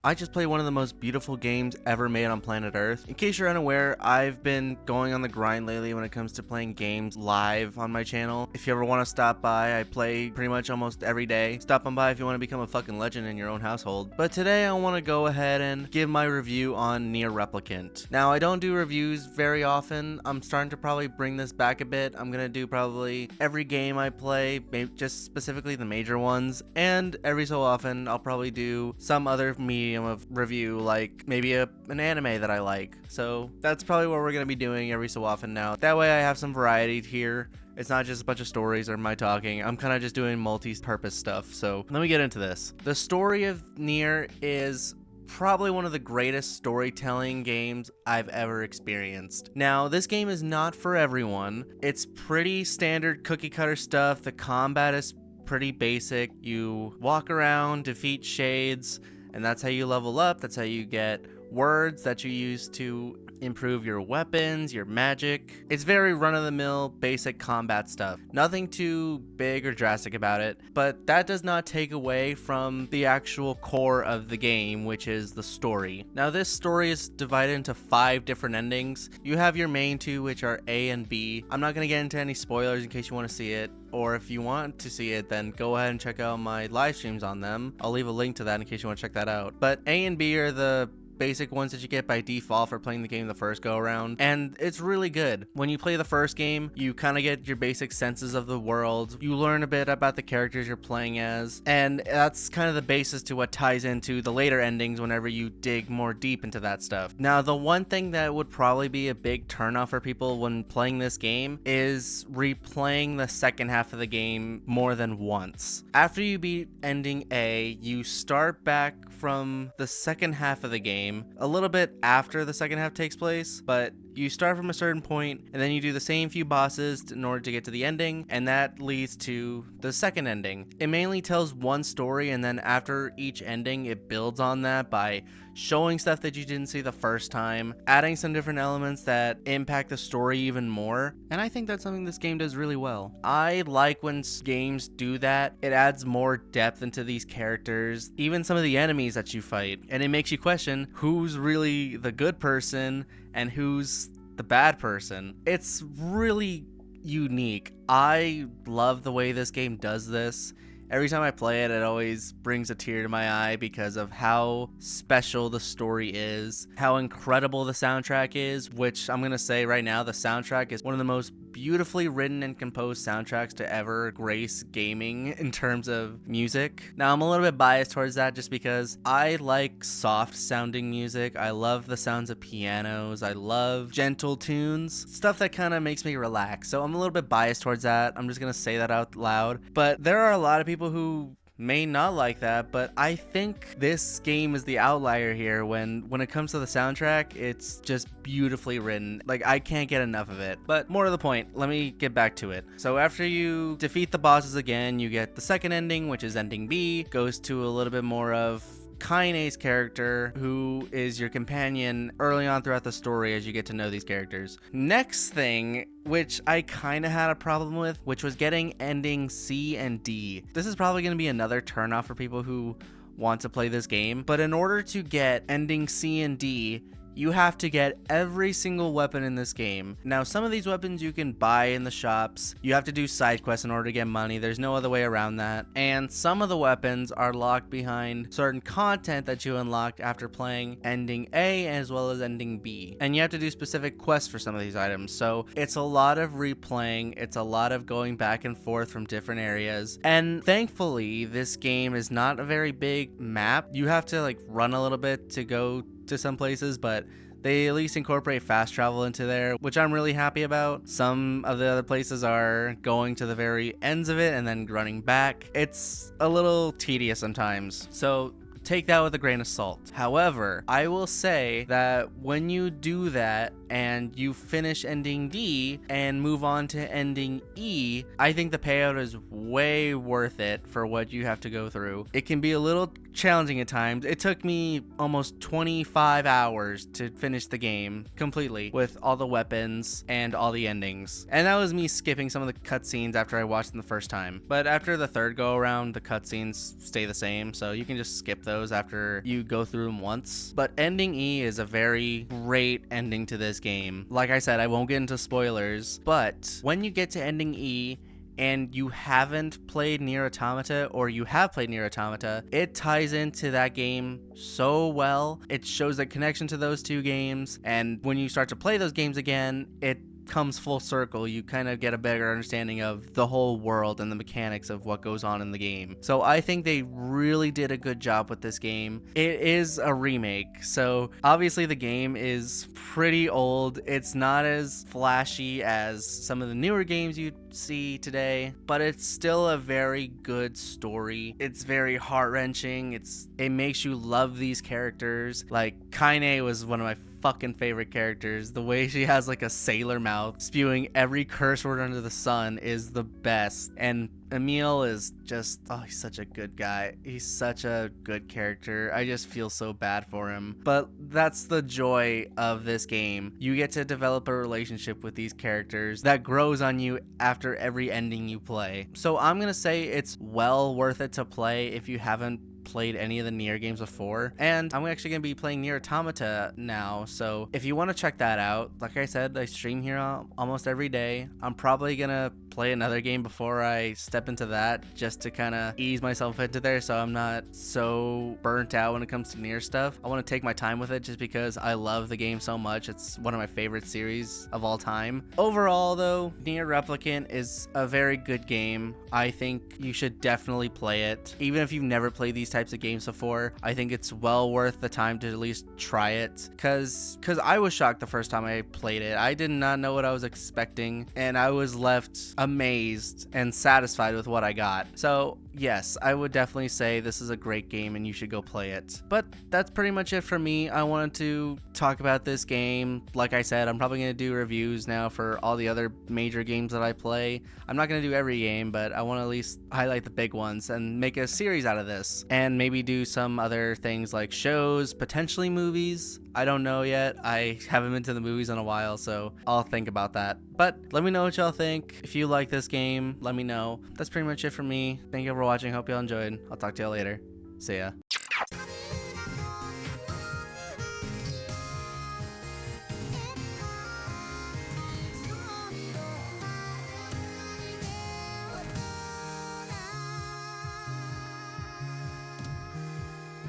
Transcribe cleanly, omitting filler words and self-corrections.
I just played one of the most beautiful games ever made on planet Earth. In case you're unaware, I've been going on the grind lately when it comes to playing games live on my channel. If you ever want to stop by, I play pretty much almost every day. Stop on by if you want to become a fucking legend in your own household. But today I want to go ahead and give my review on NieR Replicant. Now, I don't do reviews very often. I'm starting to probably bring this back a bit. I'm going to do probably every game I play, maybe just specifically the major ones. And every so often, I'll probably do some other medium of review, like maybe an anime that I like. So that's probably what we're going to be doing every so often now. That way I have some variety here. It's not just a bunch of stories or my talking. I'm kind of just doing multi-purpose stuff. So let me get into this. The story of NieR is probably one of the greatest storytelling games I've ever experienced. Now, this game is not for everyone. It's pretty standard cookie cutter stuff. The combat is pretty basic. You walk around, defeat shades, and that's how you level up. That's how you get words that you use to improve your weapons, your magic. It's very run-of-the-mill, basic combat stuff. Nothing too big or drastic about it, but that does not take away from the actual core of the game, which is the story. Now, this story is divided into 5 different endings. You have your main 2, which are A and B. I'm not going to get into any spoilers in case you want to see it, or if you want to see it, then go ahead and check out my live streams on them. I'll leave a link to that in case you want to check that out. But A and B are the basic ones that you get by default for playing the game the first go around, and it's really good. When you play the first game, you kind of get your basic senses of the world. You learn a bit about the characters you're playing as, and that's kind of the basis to what ties into the later endings whenever you dig more deep into that stuff. Now, the one thing that would probably be a big turnoff for people when playing this game is replaying the second half of the game more than once. After you beat ending A, you start back from the second half of the game a little bit after the second half takes place, but you start from a certain point and then you do the same few bosses in order to get to the ending, and that leads to the second ending. It mainly tells one story, and then after each ending it builds on that by showing stuff that you didn't see the first time, adding some different elements that impact the story even more, and I think that's something this game does really well. I like when games do that. It adds more depth into these characters, even some of the enemies that you fight, and it makes you question who's really the good person and who's the bad person. It's really unique. I love the way this game does this. Every time I play it, it always brings a tear to my eye because of how special the story is, how incredible the soundtrack is, which I'm going to say right now, the soundtrack is one of the most beautifully written and composed soundtracks to ever grace gaming in terms of music. Now, I'm a little bit biased towards that just because I like soft sounding music. I love the sounds of pianos. I love gentle tunes, stuff that kind of makes me relax. So I'm a little bit biased towards that. I'm just going to say that out loud. But there are a lot of people who may not like that, but I think this game is the outlier here. When it comes to the soundtrack, it's just beautifully written. Like, I can't get enough of it. But more to the point, let me get back to it. So after you defeat the bosses again, you get the second ending, which is ending B. Goes to a little bit more of Kaine's character, who is your companion early on throughout the story as you get to know these characters. Next thing, which I kind of had a problem with, which was getting ending C and D. This is probably going to be another turnoff for people who want to play this game, but in order to get ending C and D, you have to get every single weapon in this game. Now, some of these weapons you can buy in the shops. You have to do side quests in order to get money. There's no other way around that. And some of the weapons are locked behind certain content that you unlocked after playing ending A as well as ending B. And you have to do specific quests for some of these items. So it's a lot of replaying. It's a lot of going back and forth from different areas. And thankfully, this game is not a very big map. You have to like run a little bit to go to some places, but they at least incorporate fast travel into there, which I'm really happy about. Some of the other places are going to the very ends of it and then running back. It's a little tedious sometimes, so take that with a grain of salt. However, I will say that when you do that and you finish ending D and move on to ending E, I think the payout is way worth it for what you have to go through. It can be a little challenging at times. It took me almost 25 hours to finish the game completely with all the weapons and all the endings. And that was me skipping some of the cutscenes after I watched them the first time. But after the third go around, the cutscenes stay the same, so you can just skip those after you go through them once. But ending E is a very great ending to this game. Like I said, I won't get into spoilers, but when you get to ending E, and you haven't played NieR Automata, or you have played NieR Automata, it ties into that game so well. It shows the connection to those two games, and when you start to play those games again, it comes full circle. You kind of get a better understanding of the whole world and the mechanics of what goes on in the game. So I think they really did a good job with this game. It is a remake, so obviously the game is pretty old. It's not as flashy as some of the newer games you see today, but it's still a very good story. It's very heart-wrenching. It makes you love these characters. Like, Kaine was one of my fucking favorite characters. The way she has like a sailor mouth spewing every curse word under the sun is the best. And Emil is just, oh, he's such a good guy. He's such a good character. I just feel so bad for him. But that's the joy of this game. You get to develop a relationship with these characters that grows on you after every ending you play. So I'm gonna say it's well worth it to play if you haven't played any of the NieR games before, and I'm actually gonna be playing NieR Automata now, so if you want to check that out, like I said, I stream here almost every day. I'm probably gonna play another game before I step into that, just to kind of ease myself into there so I'm not so burnt out when it comes to NieR stuff. I want to take my time with it just because I love the game so much. It's one of my favorite series of all time. Overall though, NieR Replicant is a very good game. I think you should definitely play it. Even if you've never played these types of games before, I think it's well worth the time to at least try it, because I was shocked the first time I played it. I did not know what I was expecting, and I was left amazed and satisfied with what I got. So yes, I would definitely say this is a great game and you should go play it. But that's pretty much it for me. I wanted to talk about this game. Like I said, I'm probably going to do reviews now for all the other major games that I play. I'm not going to do every game, but I want to at least highlight the big ones and make a series out of this, and maybe do some other things like shows, potentially movies. I don't know yet. I haven't been to the movies in a while, so I'll think about that. But let me know what y'all think. If you like this game, let me know. That's pretty much it for me. Thank you for watching. Hope y'all enjoyed. I'll talk to y'all later. See ya.